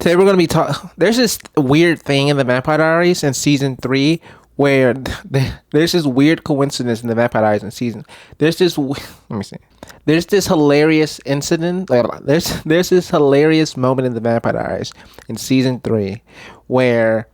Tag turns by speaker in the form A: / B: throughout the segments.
A: Today we're gonna be talking. There's this weird thing in the Vampire Diaries in season 3 where there's this weird coincidence in the Vampire Diaries in season. Let me see. There's this hilarious incident. There's this hilarious moment in the Vampire Diaries in season 3 where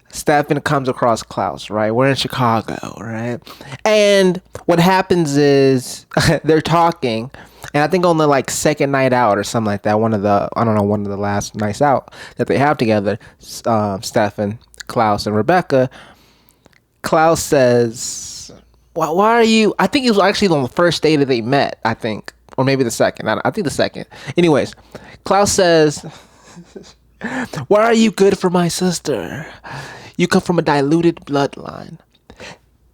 A: Stefan comes across Klaus, right? We're in Chicago, right? And what happens is they're talking, and I think on the like second night out or something like that, one of the last nights out that they have together, Stefan, Klaus, and Rebecca, Klaus says, why are you, I think it was actually on the first day that they met, I think, or maybe the second, I think the second. Anyways, Klaus says, why are you good for my sister? You come from a diluted bloodline.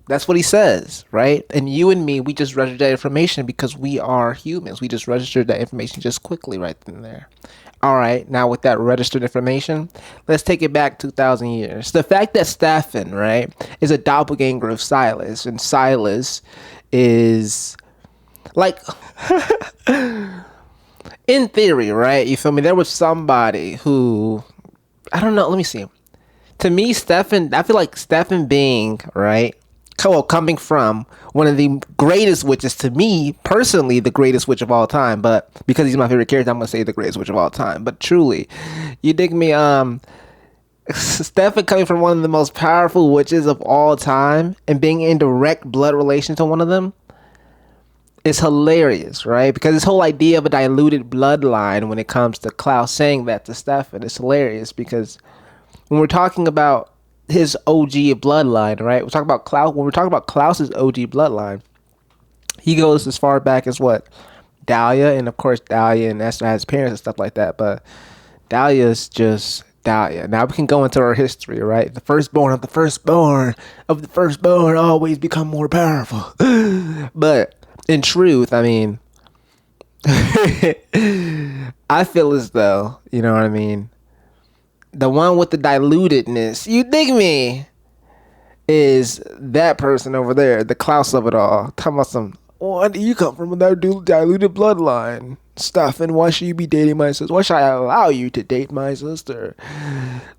A: That's what he says, right? And you and me, we just registered that information because we are humans. We just registered that information just quickly right then and there. All right, now with that registered information, let's take it back 2,000 years. The fact that Stefan, right, is a doppelganger of Silas, and Silas is like, in theory, right? You feel me? There was somebody who, I don't know, let me see. To me, Stefan, I feel like Stefan being, right, coming from one of the greatest witches, to me, personally, the greatest witch of all time, but because he's my favorite character, I'm going to say the greatest witch of all time, but truly, you dig me, Stefan coming from one of the most powerful witches of all time and being in direct blood relation to one of them is hilarious, right? Because this whole idea of a diluted bloodline when it comes to Klaus saying that to Stefan is hilarious because when we're talking about his OG bloodline, right? We're talking about Klaus. When we're talking about Klaus's OG bloodline, he goes as far back as what? Dahlia, and of course Dahlia and Esther has parents and stuff like that, but Dahlia's just Dahlia. Now we can go into her history, right? The firstborn of the firstborn of the firstborn always become more powerful. But in truth, I mean, I feel as though, you know what I mean, the one with the dilutedness, you dig me, is that person over there, the Klaus of it all. Talking about some, why do you come from a diluted bloodline stuff, and why should you be dating my sister? Why should I allow you to date my sister?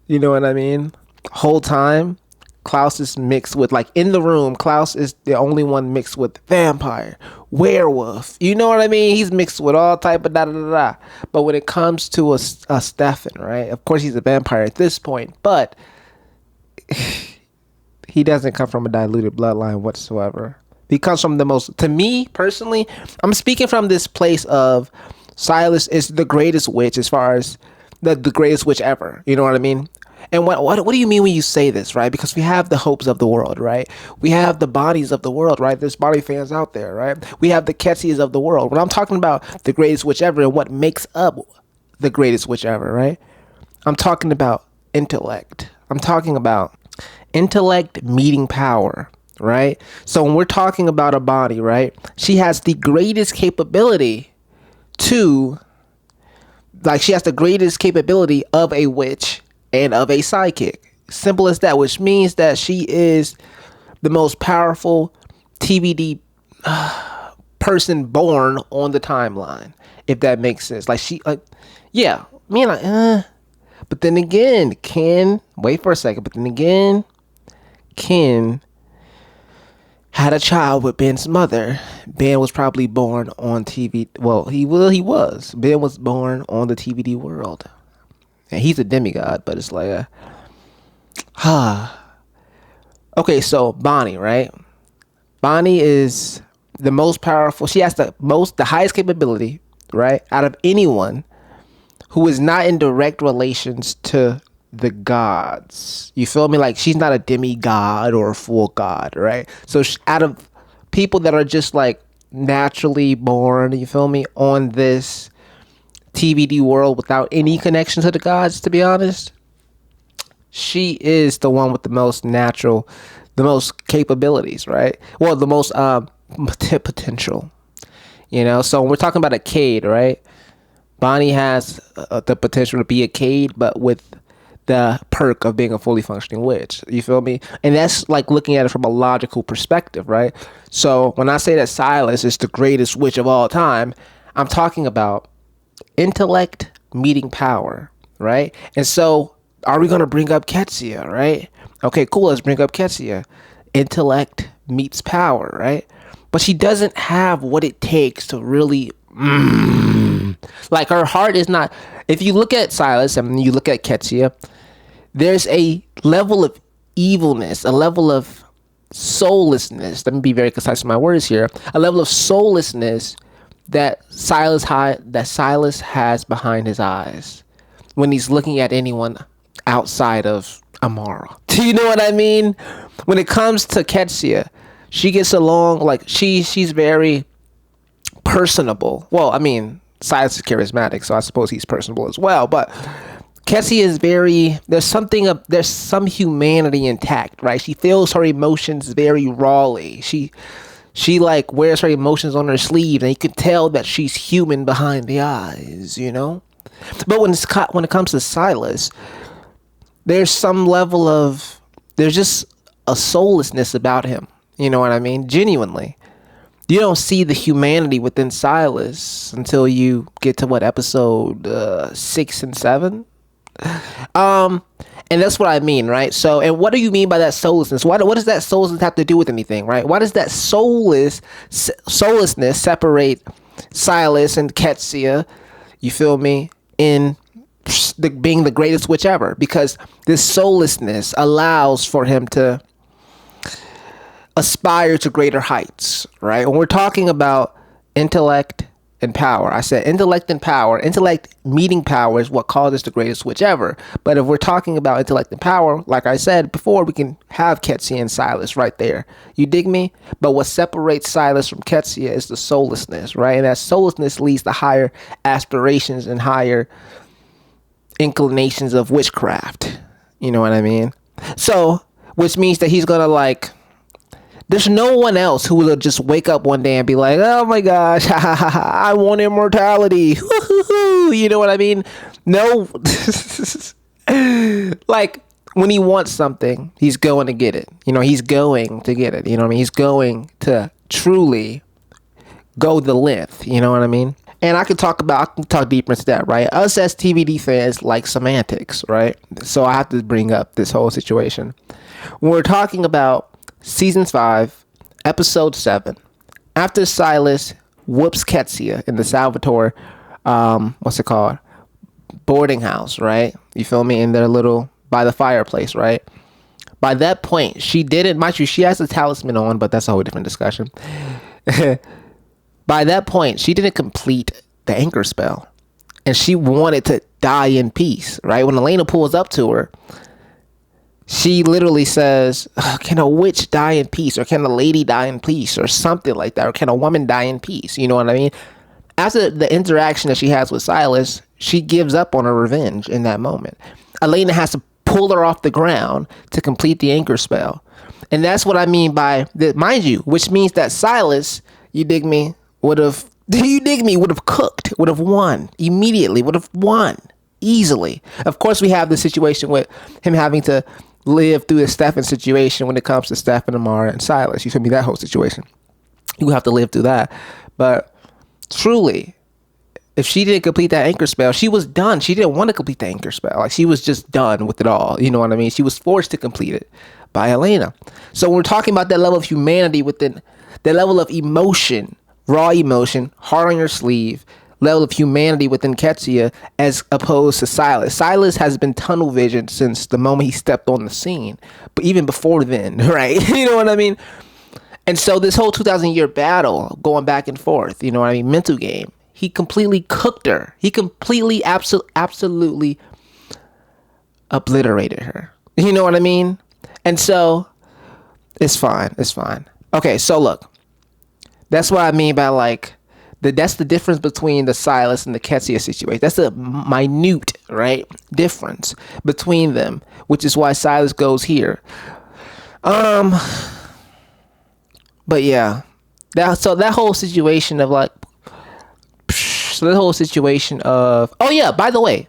A: You know what I mean? Whole time, Klaus is mixed with, like, in the room, Klaus is the only one mixed with vampire, werewolf. You know what I mean? He's mixed with all type of da-da-da-da. But when it comes to a Stefan, right? Of course, he's a vampire at this point, but he doesn't come from a diluted bloodline whatsoever. He comes from the most, to me, personally, I'm speaking from this place of Silas is the greatest witch as far as the greatest witch ever. You know what I mean? And what do you mean when you say this, right? Because we have the hopes of the world, right? We have the bodies of the world, right? There's body fans out there, right? We have the Ketsies of the world. When I'm talking about the greatest witch ever and what makes up the greatest witch ever, right? I'm talking about intellect. I'm talking about intellect meeting power, right? So when we're talking about a body, right? She has the greatest capability to, like, she has the greatest capability of a witch and of a psychic. Simple as that, which means that she is the most powerful TBD person born on the timeline, if that makes sense. Like, she, like, yeah, me and but then again, Ken had a child with Ben's mother. Ben was probably born on TV. Well, he was. Ben was born on the TVD world. And he's a demigod, but it's like, okay, so Bonnie, right? Bonnie is the most powerful. She has the highest capability, right? Out of anyone who is not in direct relations to the gods. You feel me? Like, she's not a demigod or a full god, right? So out of people that are just like naturally born, you feel me, on this TVD world without any connection to the gods, to be honest, she is the one with the most natural, the most capabilities, right? Well, the most potential, you know? So when we're talking about a Cade, right? Bonnie has the potential to be a Cade, but with the perk of being a fully functioning witch. You feel me? And that's like looking at it from a logical perspective, right? So when I say that Silas is the greatest witch of all time, I'm talking about intellect meeting power, right? And so, are we gonna bring up Ketsia, right? Okay, cool. Let's bring up Ketsia. Intellect meets power, right? But she doesn't have what it takes to really, like, her heart is not. If you look at Silas and you look at Ketsia, there's a level of evilness, a level of soullessness. Let me be very concise with my words here. A level of soullessness that Silas has behind his eyes when he's looking at anyone outside of Amara. Do you know what I mean? When it comes to Ketsia, she gets along like she's very personable. Well, I mean, Silas is charismatic, so I suppose he's personable as well. But Ketsia is there's some humanity intact, right? She feels her emotions very rawly. She like wears her emotions on her sleeve, and you can tell that she's human behind the eyes, you know? But when it comes to Silas, there's just a soullessness about him. You know what I mean? Genuinely. You don't see the humanity within Silas until you get to episode 6 and 7. And that's what I mean, right? So, and what do you mean by that soullessness? What does that soullessness have to do with anything, right? Why does that soullessness separate Silas and Ketsia, you feel me, in being the greatest witch ever? Because this soullessness allows for him to aspire to greater heights, right? When we're talking about intellect and power, I said intellect and power. Intellect meeting power is what causes the greatest witch ever. But if we're talking about intellect and power, like I said before, we can have Ketsia and Silas right there. You dig me? But what separates Silas from Ketsia is the soullessness, right? And that soullessness leads to higher aspirations and higher inclinations of witchcraft. You know what I mean? So, which means that he's gonna there's no one else who will just wake up one day and be like, oh my gosh, I want immortality. You know what I mean? No. Like, when he wants something, he's going to get it. You know, he's going to get it. You know what I mean? He's going to truly go the length. You know what I mean? And I can talk deeper into that, right? Us as TVD fans like semantics, right? So I have to bring up this whole situation. When we're talking about Season 5, Episode 7, after Silas whoops Ketsia in the Salvatore, boarding house, right? You feel me? In their little, by the fireplace, right? By that point, she has a talisman on, but that's a whole different discussion. By that point, she didn't complete the anchor spell, and she wanted to die in peace, right? When Elena pulls up to her, she literally says, can a witch die in peace? Or can a lady die in peace? Or something like that. Or can a woman die in peace? You know what I mean? After the interaction that she has with Silas, she gives up on her revenge in that moment. Elena has to pull her off the ground to complete the anchor spell. And that's what I mean by, mind you, which means that Silas, you dig me, would have cooked, would have won immediately, would have won easily. Of course, we have the situation with him having to live through the Stefan situation when it comes to Stefan, Amara, and Silas. You feel me? That whole situation. You have to live through that. But truly, if she didn't complete that anchor spell, she was done. She didn't want to complete the anchor spell. Like, she was just done with it all. You know what I mean? She was forced to complete it by Elena. So when we're talking about that level of humanity within, that level of emotion, raw emotion, heart on your sleeve, level of humanity within Ketsia as opposed to Silas. Silas has been tunnel vision since the moment he stepped on the scene, but even before then, right? You know what I mean? And so this whole 2,000-year battle going back and forth, you know what I mean? Mental game. He completely cooked her. He completely, absolutely obliterated her. You know what I mean? And so it's fine. It's fine. Okay, so look, that's what I mean by that's the difference between the Silas and the Ketsia situation. That's a minute, right, difference between them, which is why Silas goes here. But yeah, that whole situation of oh yeah, by the way,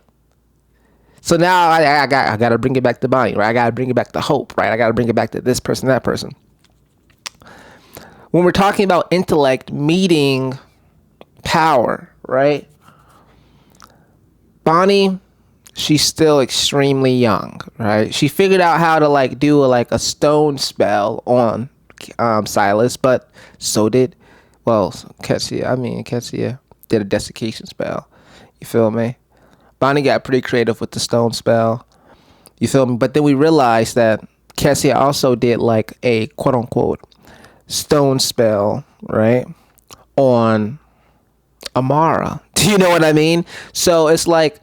A: so now I got to bring it back to Bonnie, right? I got to bring it back to Hope, right? I got to bring it back to this person, that person. When we're talking about intellect meeting power, right? Bonnie, she's still extremely young, right? She figured out how to like do a stone spell on Silas, but so did Ketsia. Ketsia did a desiccation spell. You feel me? Bonnie got pretty creative with the stone spell. You feel me? But then we realized that Ketsia also did like a quote unquote stone spell, right? On Amara. Do you know what I mean? So it's like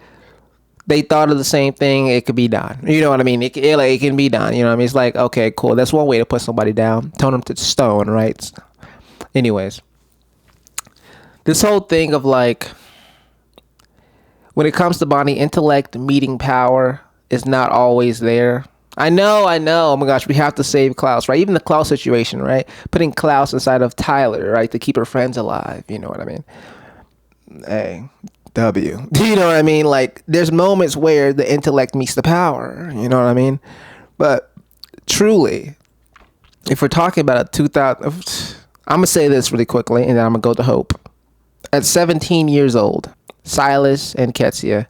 A: they thought of the same thing. It could be done. You know what I mean? It can be done. You know what I mean? It's like, okay, cool. That's one way to put somebody down. Turn them to stone, right? Anyways, this whole thing of like, when it comes to Bonnie, intellect meeting power is not always there. I know. Oh my gosh, we have to save Klaus, right? Even the Klaus situation, right? Putting Klaus inside of Tyler, right? To keep her friends alive. You know what I mean? Hey, W. You know what I mean? Like, there's moments where the intellect meets the power. You know what I mean? But truly, if we're talking about a 2000, I'm going to say this really quickly, and then I'm going to go to Hope. At 17 years old, Silas and Ketsia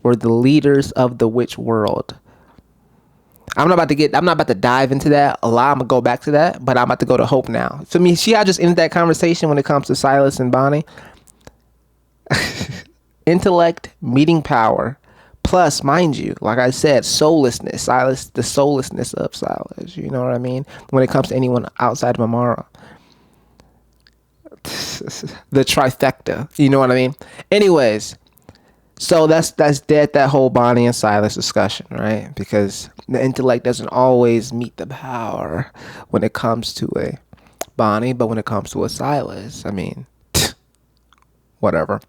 A: were the leaders of the witch world. I'm not about to dive into that a lot. I'm going to go back to that, but I'm about to go to Hope now. So, see how I just ended that conversation when it comes to Silas and Bonnie? Intellect meeting power, plus, mind you, like I said, soullessness. Silas, the soullessness of Silas. You know what I mean? When it comes to anyone outside of Amara, the trifecta. You know what I mean? Anyways, so that's dead. That whole Bonnie and Silas discussion, right? Because the intellect doesn't always meet the power when it comes to a Bonnie, but when it comes to a Silas, I mean, whatever.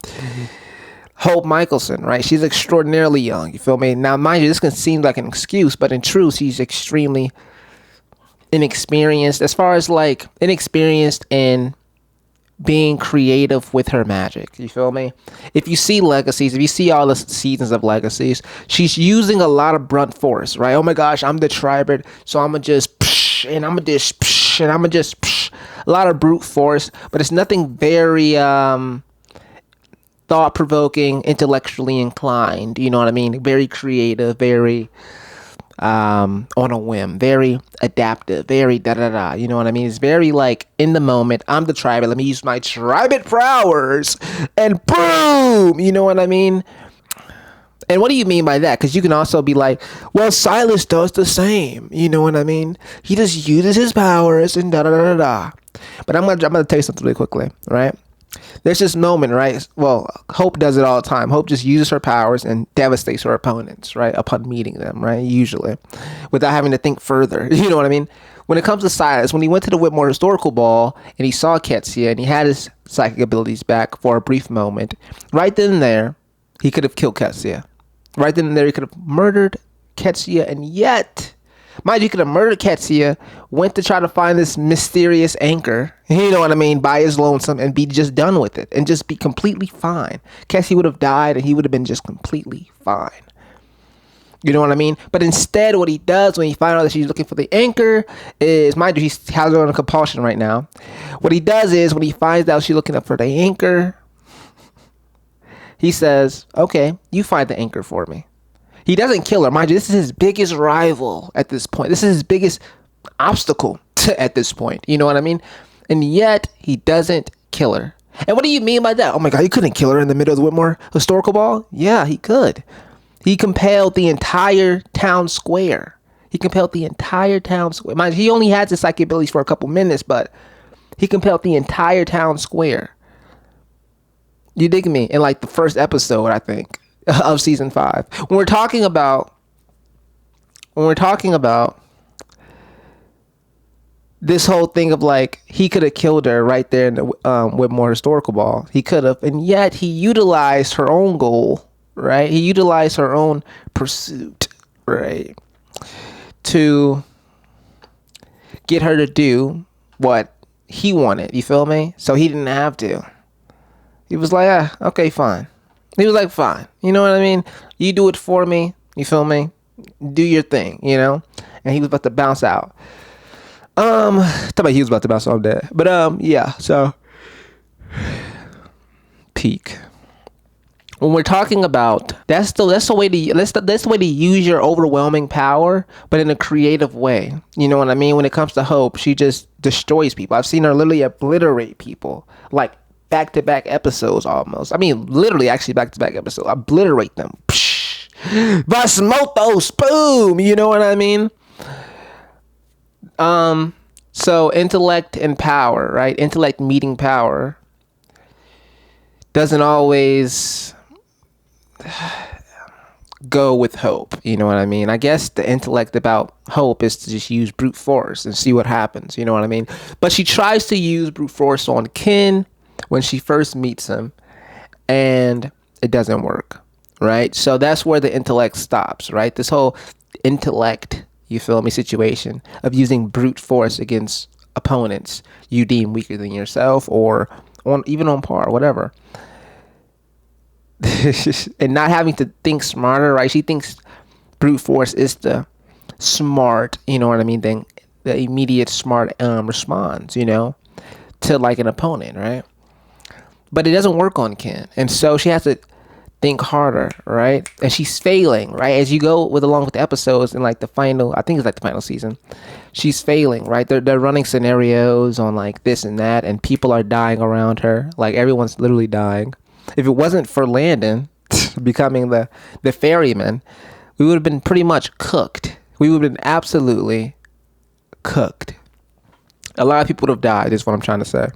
A: Hope Michelson, right? She's extraordinarily young. You feel me? Now, mind you, this can seem like an excuse, but in truth, she's extremely inexperienced. As far as like inexperienced in being creative with her magic. You feel me? If you see Legacies, if you see all the seasons of Legacies, she's using a lot of blunt force, right? Oh my gosh, I'm the tribrid, so I'm gonna just psh, and I'm gonna just psh, and I'm gonna just psh. A lot of brute force, but it's nothing very thought-provoking, intellectually inclined. You know what I mean? Very creative, very on a whim, very adaptive, very da-da-da. You know what I mean? It's very like in the moment. I'm the tribal. Let me use my tribal powers and boom! You know what I mean? And what do you mean by that? Because you can also be like, well, Silas does the same. You know what I mean? He just uses his powers and da-da-da-da-da. But I'm gonna tell you something really quickly, right? There's this moment, right? Well, Hope does it all the time. Hope just uses her powers and devastates her opponents, right? Upon meeting them, right? Usually. Without having to think further. You know what I mean? When it comes to Silas, when he went to the Whitmore Historical Ball and he saw Ketsia and he had his psychic abilities back for a brief moment, right then and there, he could have killed Ketsia. Right then and there, he could have murdered Ketsia, and yet, mind you, he could have murdered Ketsia, went to try to find this mysterious anchor, you know what I mean, by his lonesome, and be just done with it, and just be completely fine. Ketsia would have died, and he would have been just completely fine. You know what I mean? But instead, what he does when he finds out that she's looking for the anchor is, mind you, he has her on a compulsion right now. What he does is, when he finds out she's looking up for the anchor, he says, okay, you find the anchor for me. He doesn't kill her. Mind you, this is his biggest rival at this point. This is his biggest obstacle at this point. You know what I mean? And yet, he doesn't kill her. And what do you mean by that? Oh my God, he couldn't kill her in the middle of the Whitmore Historical Ball? Yeah, he could. He compelled the entire town square. Mind you, he only had his psychic abilities for a couple minutes, but he compelled the entire town square. You dig me? In like the first episode, I think, of season 5. When we're talking about this whole thing of like, he could have killed her right there in the Whitmore Historical Ball. He could have, and yet he utilized her own goal, right? He utilized her own pursuit, right? To get her to do what he wanted. You feel me? So he didn't have to. He was like, okay, fine. He was like, fine. You know what I mean? You do it for me. You feel me? Do your thing, you know? And he was about to bounce out. Thought about he was about to bounce out, I'm dead. But, yeah, so. Peak. when we're talking about that's the way to that's the way to use your overwhelming power, but in a creative way. You know what I mean? When it comes to Hope, she just destroys people. I've seen her literally obliterate people, like back to back episodes almost. I mean, literally, actually back to back episodes, obliterate them. Psh, Basmotos, boom. You know what I mean? So intellect and power, right? Intellect meeting power doesn't always go with Hope. You know what I mean? I guess the intellect about Hope is to just use brute force and see what happens. You know what I mean? But she tries to use brute force on Ken when she first meets him, and it doesn't work, right? So that's where the intellect stops, right? This whole intellect, you feel me, situation of using brute force against opponents you deem weaker than yourself, or on even on par, whatever. And not having to think smarter, right? She thinks brute force is the smart, you know what I mean, thing, the immediate smart response, you know, to like an opponent, right? But it doesn't work on Ken, and so she has to think harder, right? And she's failing, right? As you go along with the episodes in like the final, I think it's like the final season, she's failing, right? They're running scenarios on like this and that, and people are dying around her. Like everyone's literally dying. If it wasn't for Landon becoming the ferryman, we would have been pretty much cooked. We would have been absolutely cooked. A lot of people would have died, is what I'm trying to say.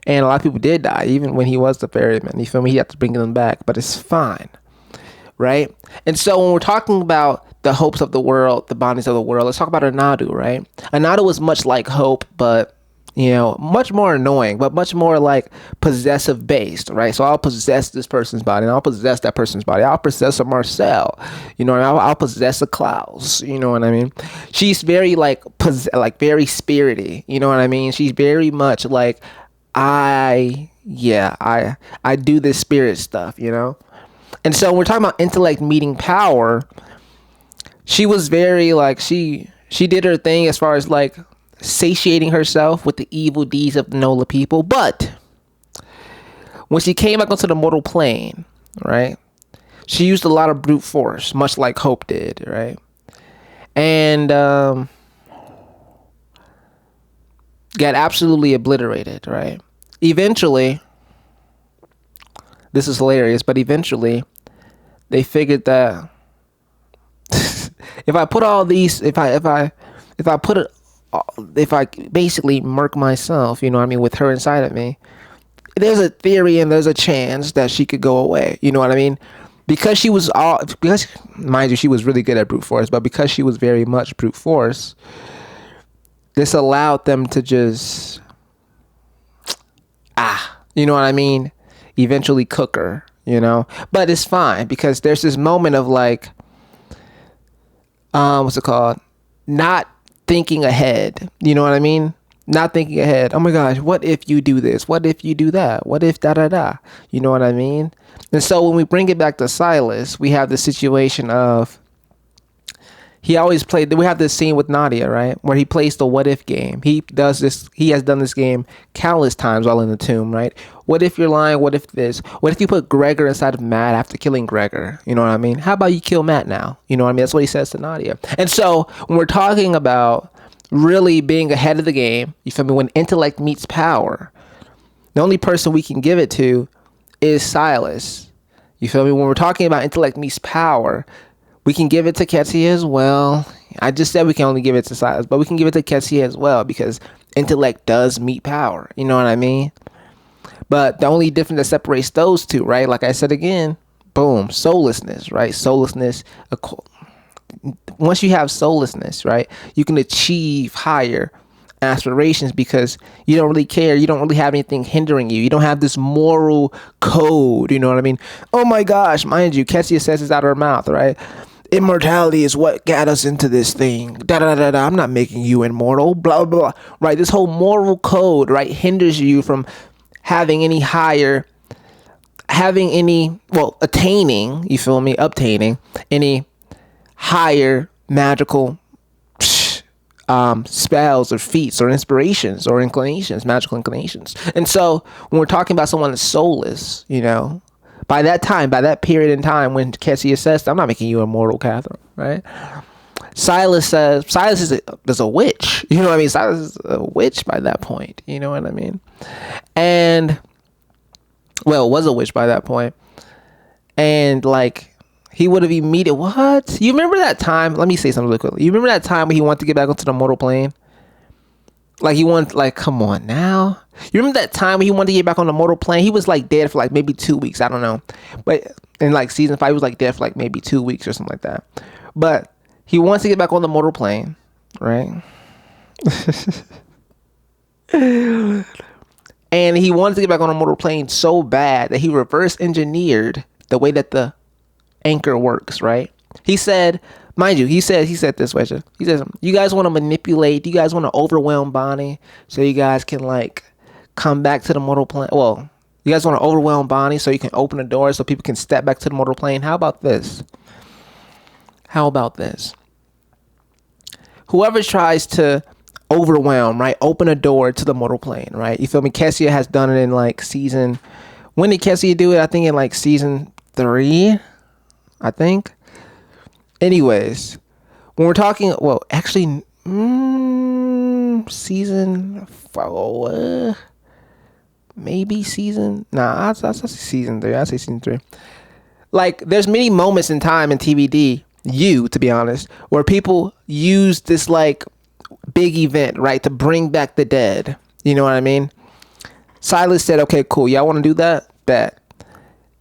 A: And a lot of people did die, even when he was the ferryman. You feel me? He had to bring them back, but it's fine, right? And so when we're talking about the hopes of the world, the bodies of the world, let's talk about Anadu, right? Anadu was much like Hope, but, you know, much more annoying, but much more like possessive based, right? So I'll possess this person's body, and I'll possess that person's body. I'll possess a Marcel, you know, and I'll possess a Klaus, you know what I mean? She's very like very spirity, you know what I mean? She's very much like, I do this spirit stuff, you know? And so when we're talking about intellect meeting power, she was very like, she did her thing as far as like satiating herself with the evil deeds of the Nola people. But when she came back onto the mortal plane, right, she used a lot of brute force, much like Hope did, right? And got absolutely obliterated, right? Eventually, this is hilarious, but eventually they figured that if I put all these, if I basically murk myself, you know what I mean, with her inside of me, there's a theory and there's a chance that she could go away, you know what I mean? Because mind you, she was really good at brute force, but because she was very much brute force, this allowed them to just, you know what I mean? Eventually cook her, you know? But it's fine because there's this moment of like, what's it called? Not thinking ahead. You know what I mean? Not thinking ahead. Oh my gosh, what if you do this? What if you do that? What if da da da? You know what I mean? And so when we bring it back to Silas, we have the situation of, we have this scene with Nadia, right? Where he plays the what if game. He has done this game countless times while in the tomb, right? What if you're lying? What if this? What if you put Gregor inside of Matt after killing Gregor? You know what I mean? How about you kill Matt now? You know what I mean? That's what he says to Nadia. And so when we're talking about really being ahead of the game, you feel me? When intellect meets power, the only person we can give it to is Silas. You feel me? When we're talking about intellect meets power, we can give it to Ketsia as well. I just said we can only give it to Silas, but we can give it to Ketsia as well because intellect does meet power. You know what I mean? But the only difference that separates those two, right? Like I said again, boom, soullessness, right? Soullessness. Once you have soullessness, right, you can achieve higher aspirations because you don't really care. You don't really have anything hindering you. You don't have this moral code. You know what I mean? Oh my gosh, mind you, Ketsia says this out of her mouth, right? Immortality is what got us into this thing. Da da da da. I'm not making you immortal. Blah blah. Right? This whole moral code, right, hinders you from having any higher, attaining. You feel me? Obtaining any higher magical spells or feats or inspirations or inclinations, magical inclinations. And so when we're talking about someone that's soulless, you know, By that period in time when Cassie says, I'm not making you immortal, Catherine, right? Silas is a witch. You know what I mean? Silas is a witch by that point. You know what I mean? And, well, was a witch by that point. And, like, he would have immediately, what? You remember that time? Let me say something really quickly. You remember that time when he wanted to get back onto the mortal plane? Like, he wanted, like, come on now. You remember that time when he wanted to get back on the mortal plane? He was, like, dead for, like, maybe 2 weeks. I don't know. But in, like, season 5, he was, like, dead for, like, maybe 2 weeks or something like that. But he wants to get back on the mortal plane, right? And he wanted to get back on a mortal plane so bad that he reverse engineered the way that the anchor works, right? He said, mind you, he said this way. He says, you guys want to manipulate, you guys want to overwhelm Bonnie so you guys can, like, come back to the mortal plane. Well, you guys want to overwhelm Bonnie so you can open the door so people can step back to the mortal plane. How about this? Whoever tries to overwhelm, right, open a door to the mortal plane, right? You feel me? Kessia has done it in, like, season, when did Kessia do it? I think in, like, season 3, I think. Anyways, when we're talking, well, actually, season 4, maybe season, I'll say season 3. I'll say season 3. Like, there's many moments in time in TVD, to be honest, where people use this, like, big event, right, to bring back the dead. You know what I mean? Silas said, okay, cool. Y'all want to do that? Bet.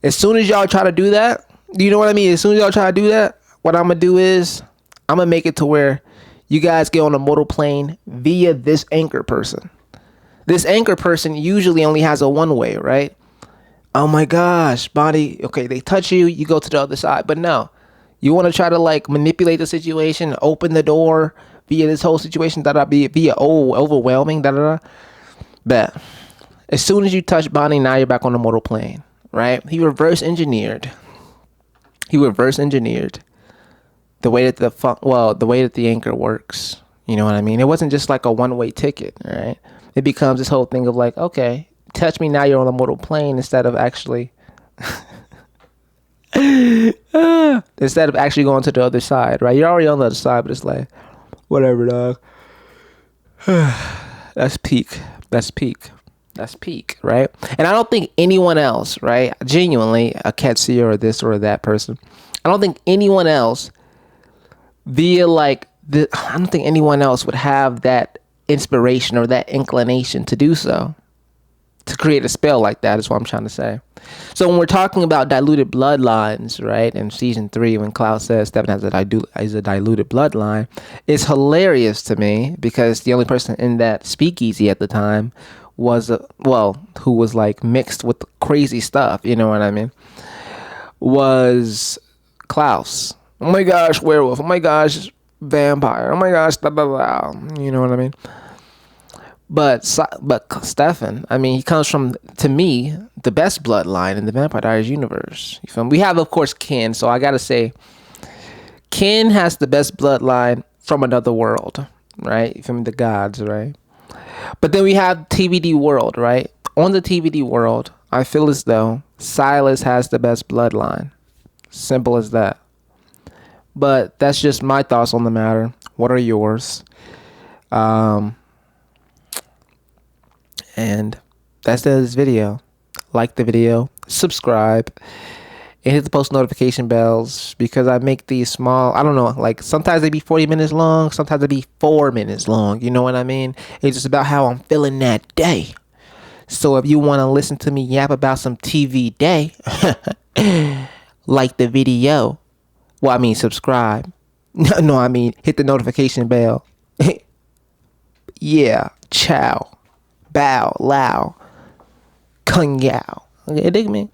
A: As soon as y'all try to do that, you know what I mean? As soon as y'all try to do that, what I'm going to do is I'm going to make it to where you guys get on a mortal plane via this anchor person. This anchor person usually only has a one-way, right? Oh my gosh, Bonnie, okay, they touch you, you go to the other side. But no, you want to try to, like, manipulate the situation, open the door via this whole situation, via overwhelming, Bet. As soon as you touch Bonnie, now you're back on the mortal plane, right? He reverse engineered the way that the way that the anchor works. You know what I mean? It wasn't just like a one-way ticket, right? It becomes this whole thing of, like, okay, touch me, now you're on the mortal plane, instead of actually going to the other side, right? You're already on the other side, but it's like, whatever, dog. That's peak, right? And I don't think anyone else, right, genuinely, a Ketsia or this or that person, I don't think anyone else I don't think anyone else would have that inspiration or that inclination to do so, to create a spell like that, is what I'm trying to say. So when we're talking about diluted bloodlines, right, in season 3, when Klaus says Stefan has a diluted bloodline, it's hilarious to me because the only person in that speakeasy at the time was who was, like, mixed with crazy stuff, you know what I mean, was Klaus. Oh my gosh, werewolf. Oh my gosh, vampire. Oh my gosh, blah, blah, blah. You know what I mean? But Stefan, I mean, he comes from, to me, the best bloodline in the Vampire Diaries universe. You feel me? We have, of course, Ken. So I gotta say, Ken has the best bloodline from another world, right? From the gods, right? But then we have TVD world, right? On the TVD world, I feel as though Silas has the best bloodline. Simple as that. But that's just my thoughts on the matter. What are yours? And that's the this video. Like the video, subscribe, and hit the post notification bells, because I make these small, I don't know, like sometimes they be 40 minutes long, sometimes they be 4 minutes long. You know what I mean? It's just about how I'm feeling that day. So if you want to listen to me yap about some TV day, like the video. Well, I mean, subscribe. No, I mean, hit the notification bell. Yeah, ciao, bow, lao, kung yao. Okay, dig me?